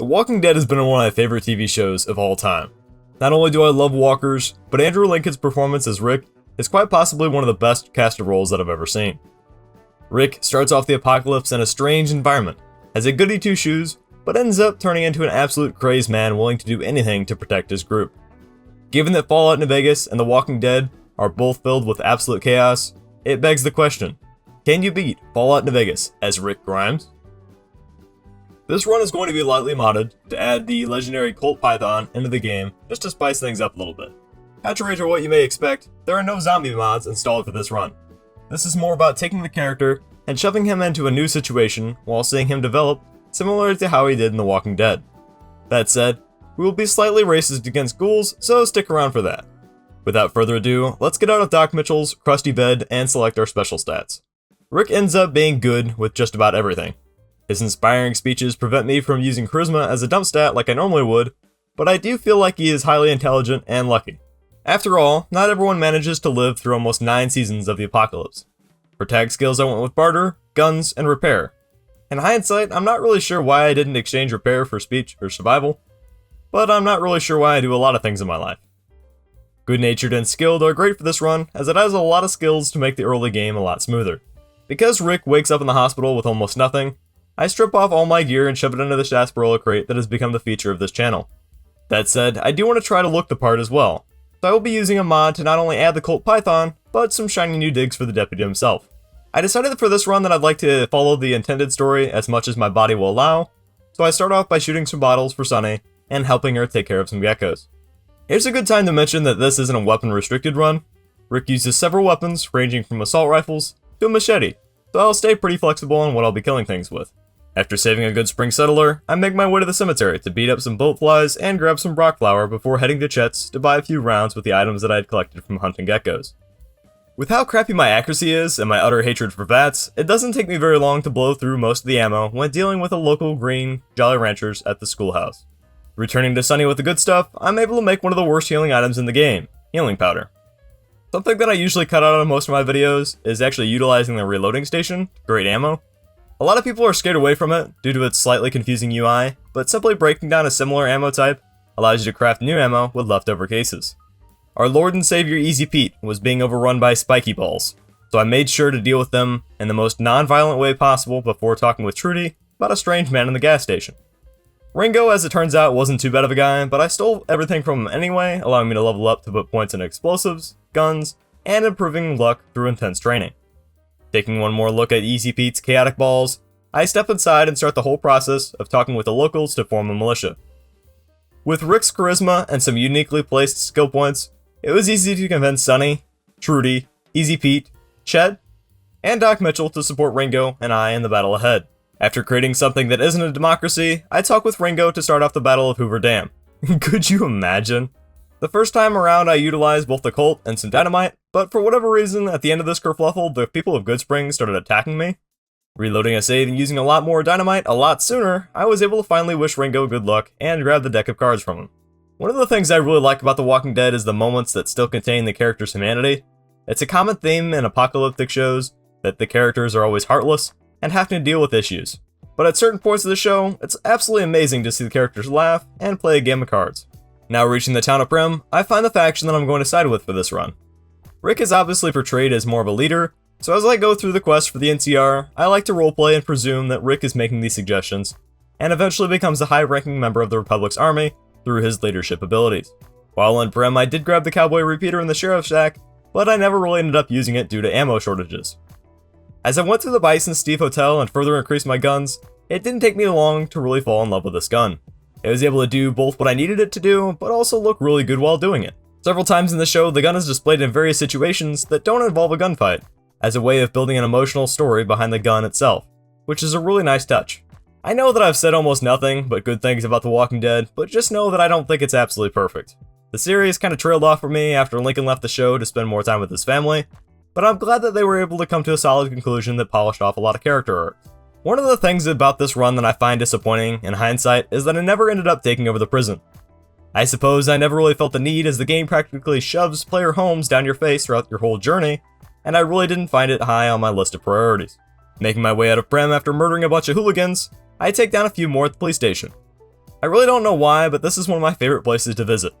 The Walking Dead has been one of my favorite TV shows of all time. Not only do I love walkers, but Andrew Lincoln's performance as Rick is quite possibly one of the best casted roles that I've ever seen. Rick starts off the apocalypse in a strange environment, has a goody two-shoes, but ends up turning into an absolute crazed man willing to do anything to protect his group. Given that Fallout New Vegas and The Walking Dead are both filled with absolute chaos, it begs the question, can you beat Fallout New Vegas as Rick Grimes? This run is going to be lightly modded to add the legendary Colt Python into the game just to spice things up a little bit. Contrary to what you may expect, there are no zombie mods installed for this run. This is more about taking the character and shoving him into a new situation while seeing him develop, similar to how he did in The Walking Dead. That said, we will be slightly racist against ghouls, so stick around for that. Without further ado, let's get out of Doc Mitchell's crusty bed and select our special stats. Rick ends up being good with just about everything. His inspiring speeches prevent me from using charisma as a dump stat like I normally would, but I do feel like he is highly intelligent and lucky. After all, not everyone manages to live through almost 9 seasons of the apocalypse. For tag skills I went with barter, guns, and repair. In hindsight, I'm not really sure why I didn't exchange repair for speech or survival, but I'm not really sure why I do a lot of things in my life. Good-natured and skilled are great for this run, as it has a lot of skills to make the early game a lot smoother. Because Rick wakes up in the hospital with almost nothing, I strip off all my gear and shove it into the sarsaparilla crate that has become the feature of this channel. That said, I do want to try to look the part as well, so I will be using a mod to not only add the Colt Python, but some shiny new digs for the deputy himself. I decided for this run that I'd like to follow the intended story as much as my body will allow, so I start off by shooting some bottles for Sunny and helping her take care of some geckos. Here's a good time to mention that this isn't a weapon restricted run. Rick uses several weapons ranging from assault rifles to a machete, so I'll stay pretty flexible on what I'll be killing things with. After saving a good spring settler, I make my way to the cemetery to beat up some boat flies and grab some rock flour before heading to Chet's to buy a few rounds with the items that I had collected from hunting geckos. With how crappy my accuracy is and my utter hatred for VATS, it doesn't take me very long to blow through most of the ammo when dealing with the local green Jolly Ranchers at the schoolhouse. Returning to Sunny with the good stuff, I'm able to make one of the worst healing items in the game, healing powder. Something that I usually cut out of most of my videos is actually utilizing the reloading station to create ammo. A lot of people are scared away from it due to its slightly confusing UI, but simply breaking down a similar ammo type allows you to craft new ammo with leftover cases. Our Lord and Savior Easy Pete was being overrun by spiky balls, so I made sure to deal with them in the most non-violent way possible before talking with Trudy about a strange man in the gas station. Ringo, as it turns out, wasn't too bad of a guy, but I stole everything from him anyway, allowing me to level up to put points in explosives, guns, and improving luck through intense training. Taking one more look at Easy Pete's chaotic balls, I step inside and start the whole process of talking with the locals to form a militia. With Rick's charisma and some uniquely placed skill points, it was easy to convince Sunny, Trudy, Easy Pete, Chet, and Doc Mitchell to support Ringo and I in the battle ahead. After creating something that isn't a democracy, I talk with Ringo to start off the Battle of Hoover Dam. Could you imagine? The first time around I utilized both the Colt and some dynamite, but for whatever reason, at the end of this kerfluffle, the people of Good Springs started attacking me. Reloading a save and using a lot more dynamite a lot sooner, I was able to finally wish Ringo good luck and grab the deck of cards from him. One of the things I really like about The Walking Dead is the moments that still contain the character's humanity. It's a common theme in apocalyptic shows that the characters are always heartless and having to deal with issues. But at certain points of the show, it's absolutely amazing to see the characters laugh and play a game of cards. Now reaching the town of Primm, I find the faction that I'm going to side with for this run. Rick is obviously portrayed as more of a leader, so as I go through the quest for the NCR, I like to roleplay and presume that Rick is making these suggestions, and eventually becomes a high-ranking member of the Republic's army through his leadership abilities. While in Primm, I did grab the cowboy repeater in the sheriff's shack, but I never really ended up using it due to ammo shortages. As I went through the Bison Steve Hotel and further increased my guns, it didn't take me long to really fall in love with this gun. It was able to do both what I needed it to do, but also look really good while doing it. Several times in the show, the gun is displayed in various situations that don't involve a gunfight, as a way of building an emotional story behind the gun itself, which is a really nice touch. I know that I've said almost nothing but good things about The Walking Dead, but just know that I don't think it's absolutely perfect. The series kind of trailed off for me after Lincoln left the show to spend more time with his family, but I'm glad that they were able to come to a solid conclusion that polished off a lot of character arcs. One of the things about this run that I find disappointing in hindsight is that I never ended up taking over the prison. I suppose I never really felt the need, as the game practically shoves player homes down your face throughout your whole journey, and I really didn't find it high on my list of priorities. Making my way out of Primm after murdering a bunch of hooligans, I take down a few more at the police station. I really don't know why, but this is one of my favorite places to visit.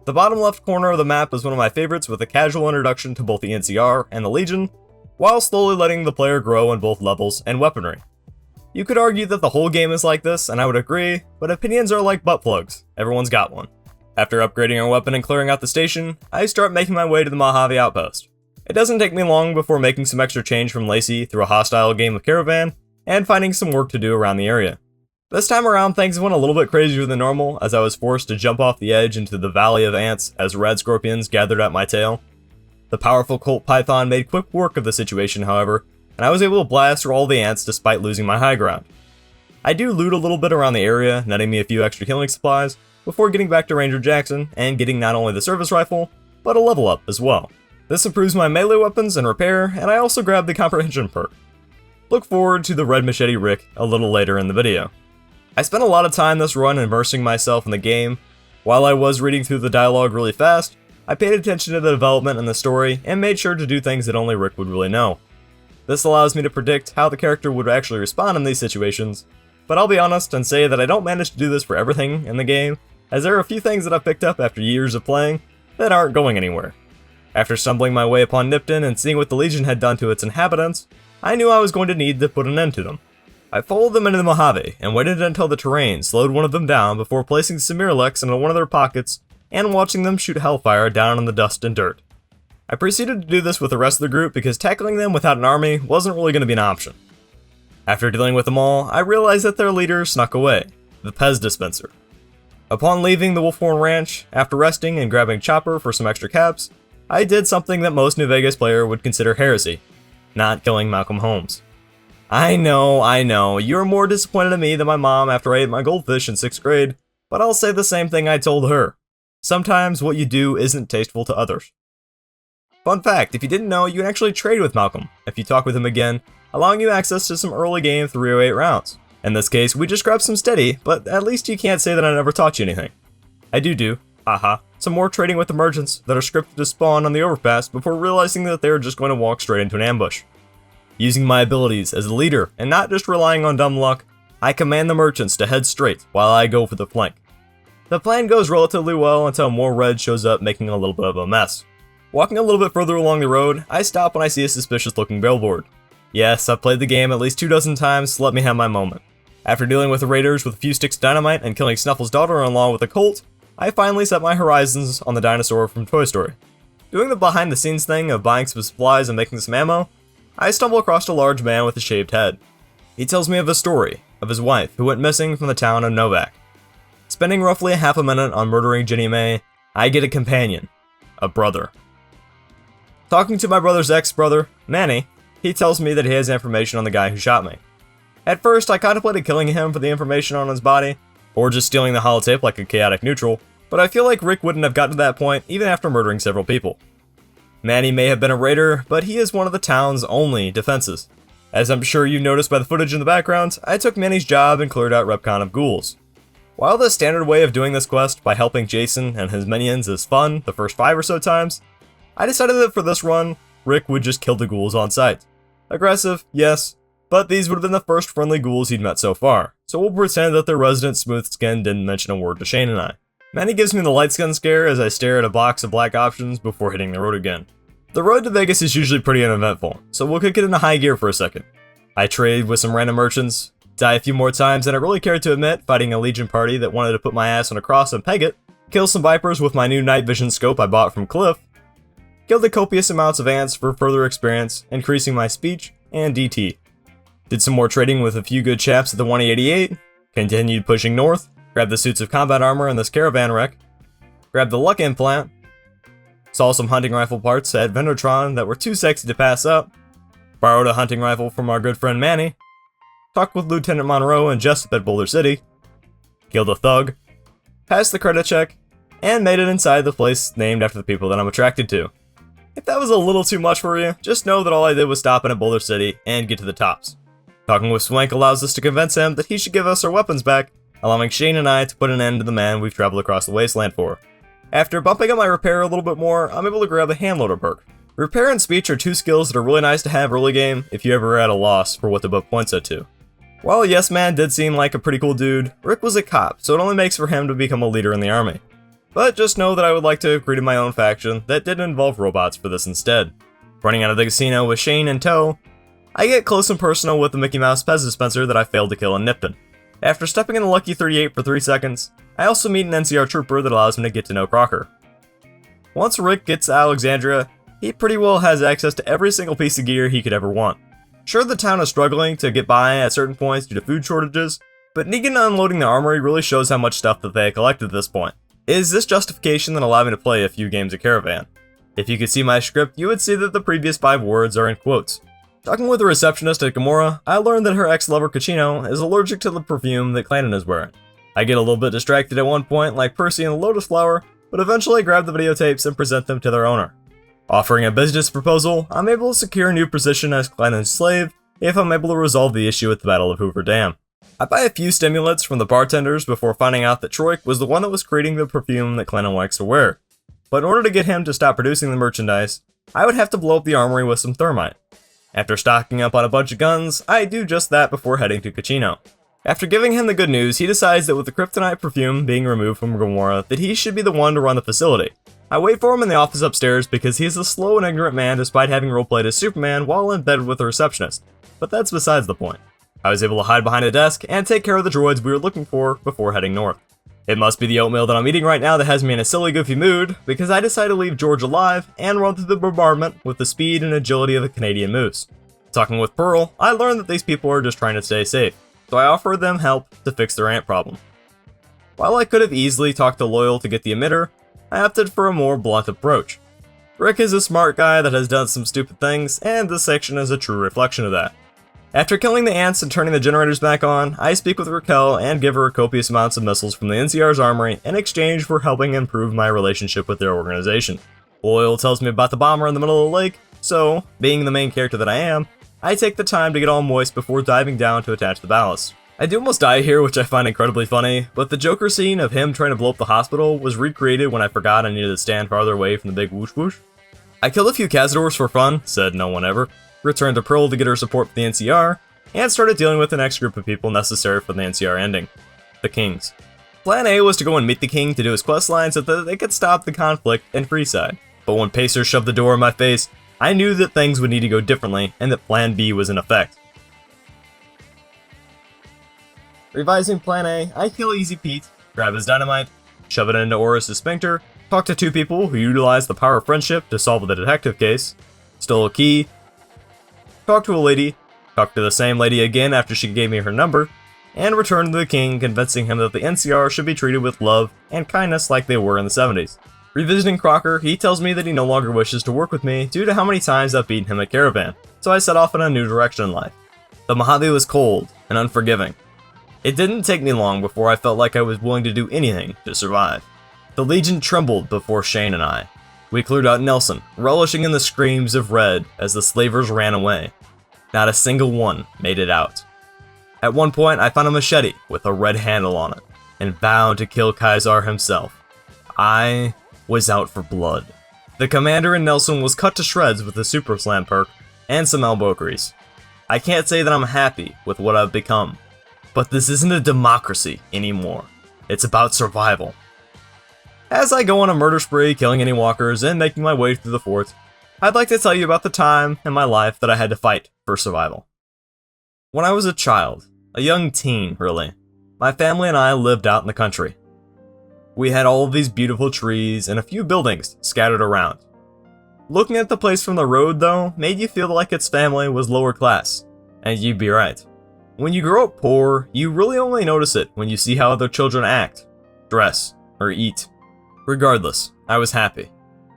The bottom left corner of the map is one of my favorites, with a casual introduction to both the NCR and the Legion, while slowly letting the player grow in both levels and weaponry. You could argue that the whole game is like this, and I would agree, but opinions are like butt plugs. Everyone's got one. After upgrading our weapon and clearing out the station, I start making my way to the Mojave outpost. It doesn't take me long before making some extra change from Lacey through a hostile game of Caravan, and finding some work to do around the area. This time around, things went a little bit crazier than normal, as I was forced to jump off the edge into the Valley of Ants as red scorpions gathered at my tail. The powerful Colt Python made quick work of the situation, however, and I was able to blast through all the ants despite losing my high ground. I do loot a little bit around the area, netting me a few extra healing supplies, before getting back to Ranger Jackson and getting not only the service rifle, but a level up as well. This improves my melee weapons and repair, and I also grabbed the comprehension perk. Look forward to the Red Machete Rick a little later in the video. I spent a lot of time this run immersing myself in the game. While I was reading through the dialogue really fast, I paid attention to the development and the story, and made sure to do things that only Rick would really know. This allows me to predict how the character would actually respond in these situations, but I'll be honest and say that I don't manage to do this for everything in the game, as there are a few things that I've picked up after years of playing that aren't going anywhere. After stumbling my way upon Nipton and seeing what the Legion had done to its inhabitants, I knew I was going to need to put an end to them. I followed them into the Mojave and waited until the terrain slowed one of them down before placing some Miralex into one of their pockets and watching them shoot hellfire down in the dust and dirt. I proceeded to do this with the rest of the group because tackling them without an army wasn't really going to be an option. After dealing with them all, I realized that their leader snuck away, the Pez dispenser. Upon leaving the Wolfhorn Ranch, after resting and grabbing Chopper for some extra caps, I did something that most New Vegas player would consider heresy, not killing Malcolm Holmes. I know, you're more disappointed in me than my mom after I ate my goldfish in 6th grade, but I'll say the same thing I told her. Sometimes what you do isn't tasteful to others. Fun fact, if you didn't know, you can actually trade with Malcolm if you talk with him again, allowing you access to some early game 308 rounds. In this case, we just grabbed some steady, but at least you can't say that I never taught you anything. I do, haha, some more trading with emergents that are scripted to spawn on the overpass before realizing that they are just going to walk straight into an ambush. Using my abilities as a leader and not just relying on dumb luck, I command the merchants to head straight while I go for the flank. The plan goes relatively well until more red shows up, making a little bit of a mess. Walking a little bit further along the road, I stop when I see a suspicious looking billboard. Yes, I've played the game at least 24 times, so let me have my moment. After dealing with the raiders with a few sticks of dynamite and killing Snuffle's daughter-in-law with a Colt, I finally set my horizons on the dinosaur from Toy Story. Doing the behind the scenes thing of buying some supplies and making some ammo, I stumble across a large man with a shaved head. He tells me of a story of his wife who went missing from the town of Novak. Spending roughly a half a minute on murdering Jenny May, I get a companion, a brother. Talking to my brother's ex-brother, Manny, he tells me that he has information on the guy who shot me. At first, I contemplated killing him for the information on his body, or just stealing the holotape like a chaotic neutral, but I feel like Rick wouldn't have gotten to that point even after murdering several people. Manny may have been a raider, but he is one of the town's only defenses. As I'm sure you noticed by the footage in the background, I took Manny's job and cleared out Repcon of ghouls. While the standard way of doing this quest by helping Jason and his minions is fun the first 5 or so times, I decided that for this run, Rick would just kill the ghouls on sight. Aggressive, yes, but these would have been the first friendly ghouls he'd met so far, so we'll pretend that their resident smooth skin didn't mention a word to Shane and I. Manny gives me the light skin scare as I stare at a box of black options before hitting the road again. The road to Vegas is usually pretty uneventful, so we'll kick it into high gear for a second. I trade with some random merchants, die a few more times than I really cared to admit, fighting a Legion party that wanted to put my ass on a cross and peg it, kill some vipers with my new night vision scope I bought from Cliff, killed the copious amounts of ants for further experience, increasing my speech and DT. Did some more trading with a few good chaps at the 188, continued pushing north, grabbed the suits of combat armor in this caravan wreck, grabbed the luck implant, saw some hunting rifle parts at Vendortron that were too sexy to pass up, borrowed a hunting rifle from our good friend Manny, talked with Lieutenant Monroe and Jessup at Boulder City, killed a thug, passed the credit check, and made it inside the place named after the people that I'm attracted to. If that was a little too much for you, just know that all I did was stop in at Boulder City and get to the tops. Talking with Swank allows us to convince him that he should give us our weapons back, allowing Shane and I to put an end to the man we've traveled across the wasteland for. After bumping up my repair a little bit more, I'm able to grab the handloader perk. Repair and speech are two skills that are really nice to have early game if you ever are at a loss for what to put points at to. While Yes Man did seem like a pretty cool dude, Rick was a cop, so it only makes for him to become a leader in the army. But just know that I would like to have created my own faction that didn't involve robots for this instead. Running out of the casino with Shane in tow, I get close and personal with the Mickey Mouse Pez dispenser that I failed to kill in Nipton. After stepping in the Lucky 38 for 3 seconds, I also meet an NCR trooper that allows me to get to know Crocker. Once Rick gets to Alexandria, he pretty well has access to every single piece of gear he could ever want. Sure, the town is struggling to get by at certain points due to food shortages, but Negan unloading the armory really shows how much stuff that they had collected at this point. It is this justification that allowed me to play a few games of Caravan. If you could see my script, you would see that the previous 5 words are in quotes. Talking with the receptionist at Gamora, I learned that her ex-lover Kachino is allergic to the perfume that Clannon is wearing. I get a little bit distracted at one point like Percy and the Lotus Flower, but eventually grab the videotapes and present them to their owner. Offering a business proposal, I'm able to secure a new position as Clannon's slave if I'm able to resolve the issue at the Battle of Hoover Dam. I buy a few stimulants from the bartenders before finding out that Troik was the one that was creating the perfume that Clannon likes to wear. But in order to get him to stop producing the merchandise, I would have to blow up the armory with some thermite. After stocking up on a bunch of guns, I do just that before heading to Kachino. After giving him the good news, he decides that with the kryptonite perfume being removed from Gamora, that he should be the one to run the facility. I wait for him in the office upstairs because he is a slow and ignorant man despite having roleplayed as Superman while in bed with a receptionist, but that's besides the point. I was able to hide behind a desk and take care of the droids we were looking for before heading north. It must be the oatmeal that I'm eating right now that has me in a silly goofy mood, because I decided to leave George alive and run through the bombardment with the speed and agility of a Canadian moose. Talking with Pearl, I learned that these people are just trying to stay safe, so I offered them help to fix their ant problem. While I could have easily talked to Loyal to get the emitter, I opted for a more blunt approach. Rick is a smart guy that has done some stupid things, and this section is a true reflection of that. After killing the ants and turning the generators back on, I speak with Raquel and give her copious amounts of missiles from the NCR's armory in exchange for helping improve my relationship with their organization. Loyal tells me about the bomber in the middle of the lake, so, being the main character that I am, I take the time to get all moist before diving down to attach the ballast. I do almost die here, which I find incredibly funny, but the Joker scene of him trying to blow up the hospital was recreated when I forgot I needed to stand farther away from the big whoosh whoosh. I killed a few Cazadors for fun, said no one ever, returned to Pearl to get her support for the NCR, and started dealing with the next group of people necessary for the NCR ending, the Kings. Plan A was to go and meet the King to do his questline so that they could stop the conflict in Freeside, but when Pacer shoved the door in my face, I knew that things would need to go differently and that Plan B was in effect. Revising Plan A, I kill Easy Pete, grab his dynamite, shove it into Oris' sphincter, talk to 2 people who utilize the power of friendship to solve the detective case, stole a key, talk to a lady, talk to the same lady again after she gave me her number, and return to the King, convincing him that the NCR should be treated with love and kindness like they were in the 70s. Revisiting Crocker, he tells me that he no longer wishes to work with me due to how many times I've beaten him at Caravan, so I set off in a new direction in life. The Mojave was cold and unforgiving. It didn't take me long before I felt like I was willing to do anything to survive. The Legion trembled before Shane and I. We cleared out Nelson, relishing in the screams of Red as the slavers ran away. Not a single one made it out. At one point, I found a machete with a red handle on it, and vowed to kill Kaisar himself. I was out for blood. The commander in Nelson was cut to shreds with the Super Slam perk, and some elbow grease. I can't say that I'm happy with what I've become, but this isn't a democracy anymore. It's about survival. As I go on a murder spree, killing any walkers and making my way through the fort, I'd like to tell you about the time in my life that I had to fight for survival. When I was a child, a young teen really, my family and I lived out in the country. We had all of these beautiful trees and a few buildings scattered around. Looking at the place from the road though, made you feel like its family was lower class, and you'd be right. When you grow up poor, you really only notice it when you see how other children act, dress, or eat. Regardless, I was happy.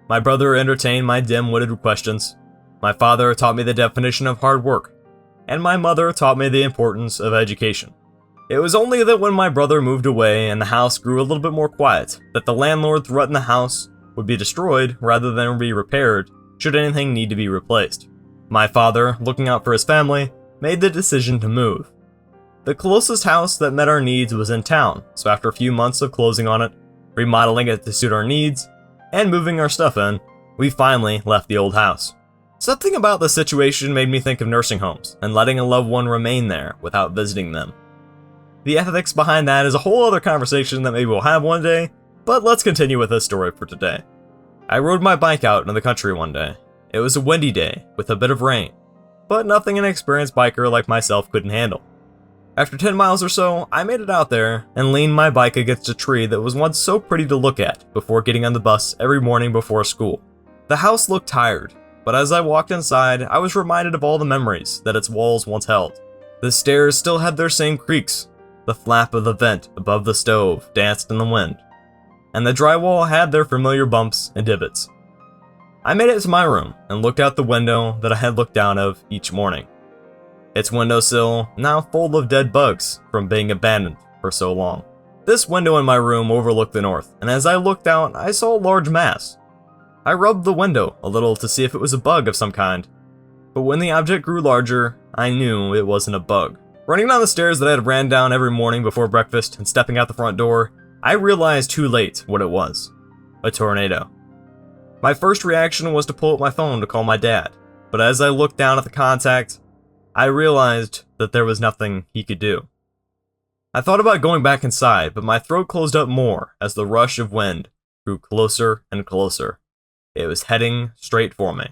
My brother entertained my dim-witted questions. My father taught me the definition of hard work. And my mother taught me the importance of education. It was only that when my brother moved away and the house grew a little bit more quiet, that the landlord threatened the house would be destroyed rather than be repaired should anything need to be replaced. My father, looking out for his family, made the decision to move. The closest house that met our needs was in town, so after a few months of closing on it, remodeling it to suit our needs, and moving our stuff in, we finally left the old house. Something about the situation made me think of nursing homes and letting a loved one remain there without visiting them. The ethics behind that is a whole other conversation that maybe we'll have one day, but let's continue with this story for today. I rode my bike out into the country one day. It was a windy day with a bit of rain, but nothing an experienced biker like myself couldn't handle. After 10 miles or so, I made it out there and leaned my bike against a tree that was once so pretty to look at before getting on the bus every morning before school. The house looked tired, but as I walked inside, I was reminded of all the memories that its walls once held. The stairs still had their same creaks, the flap of the vent above the stove danced in the wind, and the drywall had their familiar bumps and divots. I made it to my room and looked out the window that I had looked out of each morning. Its windowsill now full of dead bugs from being abandoned for so long. This window in my room overlooked the north, and as I looked out, I saw a large mass. I rubbed the window a little to see if it was a bug of some kind, but when the object grew larger, I knew it wasn't a bug. Running down the stairs that I had ran down every morning before breakfast and stepping out the front door, I realized too late what it was. A tornado. My first reaction was to pull up my phone to call my dad, but as I looked down at the contact, I realized that there was nothing he could do. I thought about going back inside, but my throat closed up more as the rush of wind grew closer and closer. It was heading straight for me.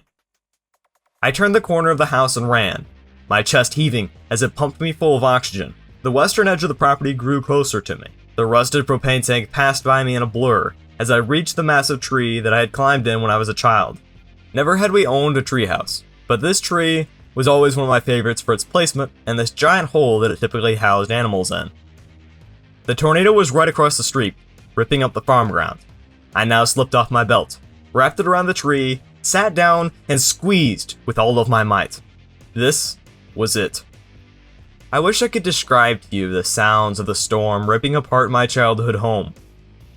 I turned the corner of the house and ran, my chest heaving as it pumped me full of oxygen. The western edge of the property grew closer to me. The rusted propane tank passed by me in a blur as I reached the massive tree that I had climbed in when I was a child. Never had we owned a treehouse, but this tree was always one of my favorites for its placement and this giant hole that it typically housed animals in. The tornado was right across the street, ripping up the farm ground. I now slipped off my belt, wrapped it around the tree, sat down, and squeezed with all of my might. This was it. I wish I could describe to you the sounds of the storm ripping apart my childhood home,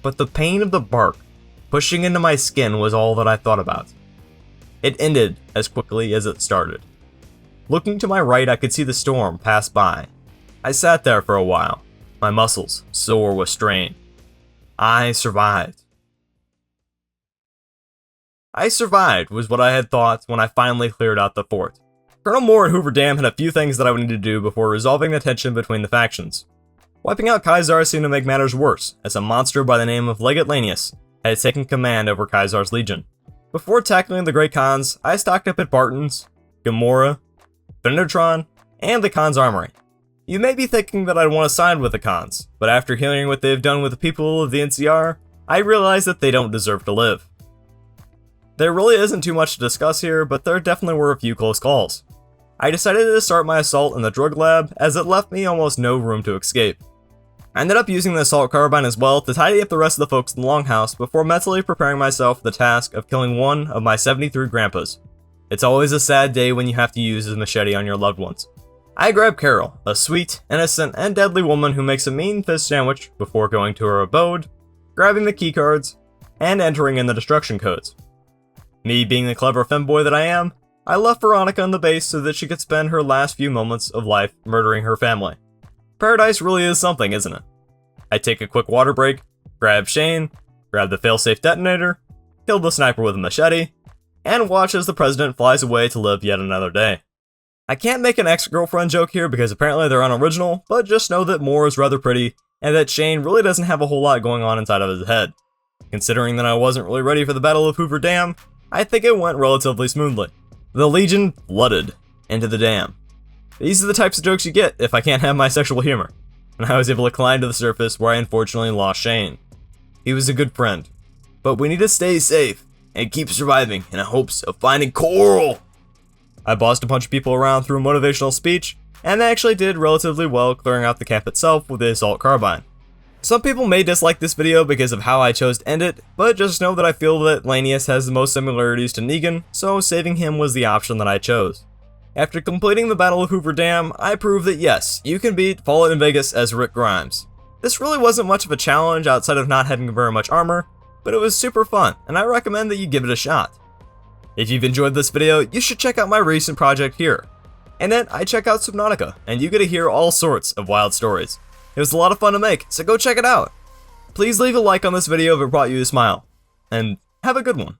but the pain of the bark pushing into my skin was all that I thought about. It ended as quickly as it started. Looking to my right, I could see the storm pass by. I sat there for a while, my muscles sore with strain. I survived. I survived was what I had thought when I finally cleared out the fort. Colonel Moore at Hoover Dam had a few things that I would need to do before resolving the tension between the factions. Wiping out Caesar seemed to make matters worse, as a monster by the name of Legate Lanius had taken command over Caesar's legion. Before tackling the Great Khans, I stocked up at Barton's, Gamora, Benetron, and the Khan's armory. You may be thinking that I'd want to side with the Khans, but after hearing what they've done with the people of the NCR, I realize that they don't deserve to live. There really isn't too much to discuss here, but there definitely were a few close calls. I decided to start my assault in the drug lab, as it left me almost no room to escape. I ended up using the assault carbine as well to tidy up the rest of the folks in the longhouse before mentally preparing myself for the task of killing one of my 73 grandpas. It's always a sad day when you have to use a machete on your loved ones. I grab Carol, a sweet, innocent, and deadly woman who makes a mean fish sandwich before going to her abode, grabbing the keycards, and entering in the destruction codes. Me being the clever femboy that I am, I left Veronica on the base so that she could spend her last few moments of life murdering her family. Paradise really is something, isn't it? I take a quick water break, grab Shane, grab the failsafe detonator, kill the sniper with a machete, and watch as the president flies away to live yet another day. I can't make an ex-girlfriend joke here because apparently they're unoriginal, but just know that Moore is rather pretty, and that Shane really doesn't have a whole lot going on inside of his head. Considering that I wasn't really ready for the Battle of Hoover Dam, I think it went relatively smoothly. The Legion flooded into the dam. These are the types of jokes you get if I can't have my sexual humor, and I was able to climb to the surface where I unfortunately lost Shane. He was a good friend, but we need to stay safe and keep surviving in hopes of finding coral. I bossed a bunch of people around through a motivational speech, and I actually did relatively well clearing out the camp itself with the assault carbine. Some people may dislike this video because of how I chose to end it, but just know that I feel that Lanius has the most similarities to Negan, so saving him was the option that I chose. After completing the Battle of Hoover Dam, I proved that yes, you can beat Fallout in Vegas as Rick Grimes. This really wasn't much of a challenge outside of not having very much armor, but it was super fun, and I recommend that you give it a shot. If you've enjoyed this video, you should check out my recent project here. And then I check out Subnautica, and you get to hear all sorts of wild stories. It was a lot of fun to make, so go check it out. Please leave a like on this video if it brought you a smile, and have a good one.